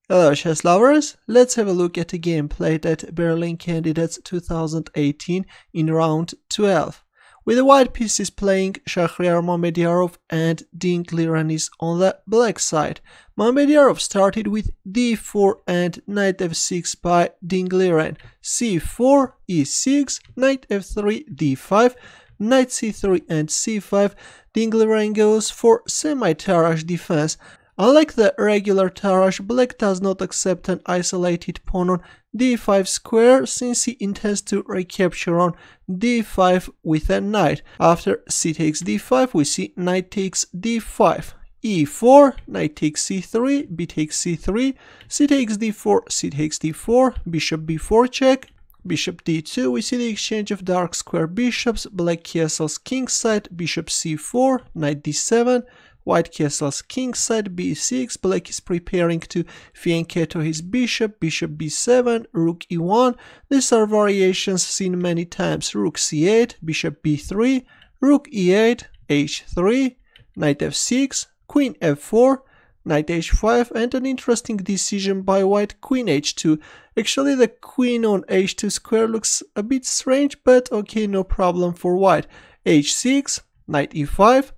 Hello chess lovers, let's have a look at a game played at Berlin Candidates 2018 in round 12. With the white pieces playing, Shakhriyar, Mamedyarov and Liren is on the black side. Mamedyarov started with d4 and knight f6 by Liren, c4, e6, knight f3, d5, knight c3 and c5. Liren goes for semi-Tarrasch defense. Unlike the regular Tarrasch, black does not accept an isolated pawn on d5 square since he intends to recapture on d5 with a knight. After c takes d5 we see knight takes d5, e4, knight takes c3, b takes c3, c takes d4, c takes d4, bishop b4 check, bishop d2, we see the exchange of dark square bishops, black castles kingside, bishop c4, knight d7, white castles kingside, b6, black is preparing to fianchetto his bishop, bishop b7, rook e1. These are variations seen many times, rook c8, bishop b3, rook e8, h3, knight f6, queen f4, knight h5, and an interesting decision by white, queen h2. Actually the queen on h2 square looks a bit strange, but okay, no problem for white. h6, knight e5,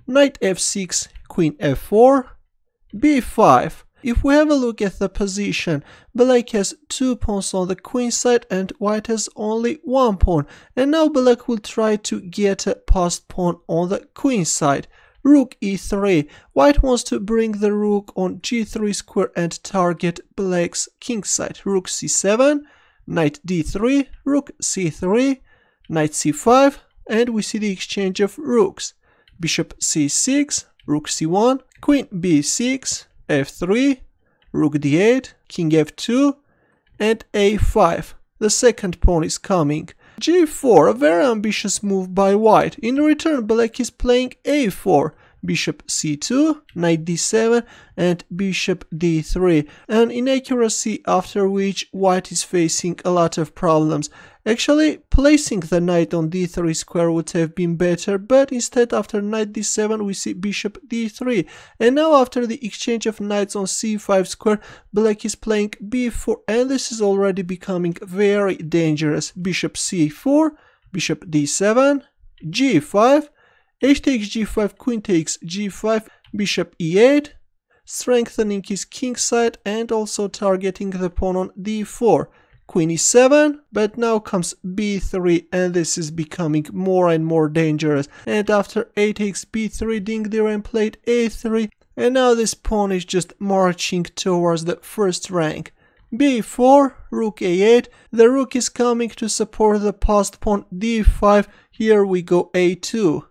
knight f6, queen f4, b5. If we have a look at the position, black has 2 pawns on the queen side and white has only 1 pawn. And now black will try to get a passed pawn on the queen side. Rook e3. White wants to bring the rook on g3 square and target black's king side. Rook c7, knight d3, rook c3, knight c5, and we see the exchange of rooks. Bishop c6, rook c1, queen b6, f3, rook d8, king f2, and a5. The second pawn is coming. g4, a very ambitious move by white. In return, black is playing a4, bishop c2, knight d7, and bishop d3. An inaccuracy after which white is facing a lot of problems. Actually, placing the knight on d3 square would have been better, but instead after knight d7 we see bishop d3. And now after the exchange of knights on c5 square, black is playing b4, and this is already becoming very dangerous. Bishop c4, bishop d7, g5, h takes g5, queen takes g5, bishop e8, strengthening his king side and also targeting the pawn on d4. Queen e7, but now comes b3 and this is becoming more and more dangerous. And after a takes b3, Liren played a3, and now this pawn is just marching towards the first rank. b4, rook a8, the rook is coming to support the passed pawn d5, here we go a2.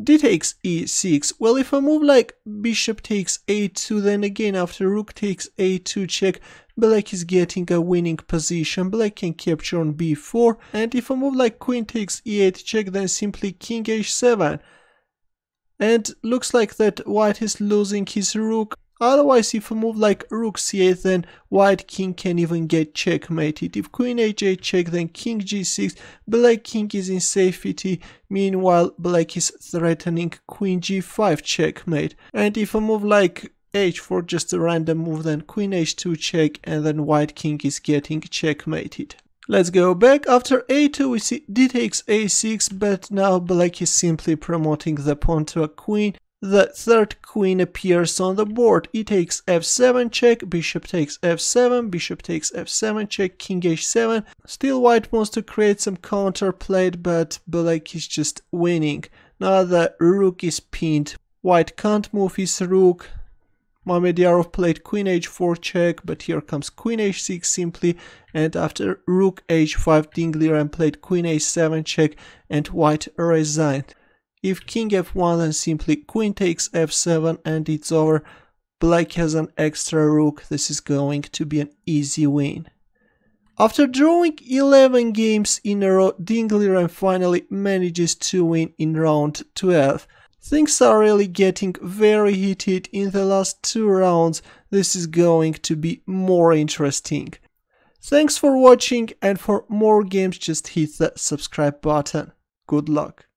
D takes e6. Well, if I move like bishop takes a2, then again after rook takes a2 check, black is getting a winning position. Black can capture on b4, and if I move like queen takes e8 check, then simply king h7. And looks like that white is losing his rook. Otherwise, if I move like rook c8, then white king can even get checkmated. If queen h8 check, then king g6, black king is in safety. Meanwhile, black is threatening queen g5 checkmate. And if I move like h4, just a random move, then queen h2 check, and then white king is getting checkmated. Let's go back. After a2 we see d takes a6, but now black is simply promoting the pawn to a queen. The third queen appears on the board. E takes f7 check, bishop takes f7, bishop takes f7 check, king h7. Still white wants to create some counterplay, but black is just winning. Now the rook is pinned. White can't move his rook. Mamedyarov played queen h4 check, but here comes queen h6 simply, and after rook h5, Liren played queen h7 check, and white resigned. If king f1, then simply queen takes f7 and it's over. Black has an extra rook. This is going to be an easy win. After drawing 11 games in a row, Liren finally manages to win in round 12. Things are really getting very heated in the last 2 rounds. This is going to be more interesting. Thanks for watching, and for more games just hit the subscribe button. Good luck.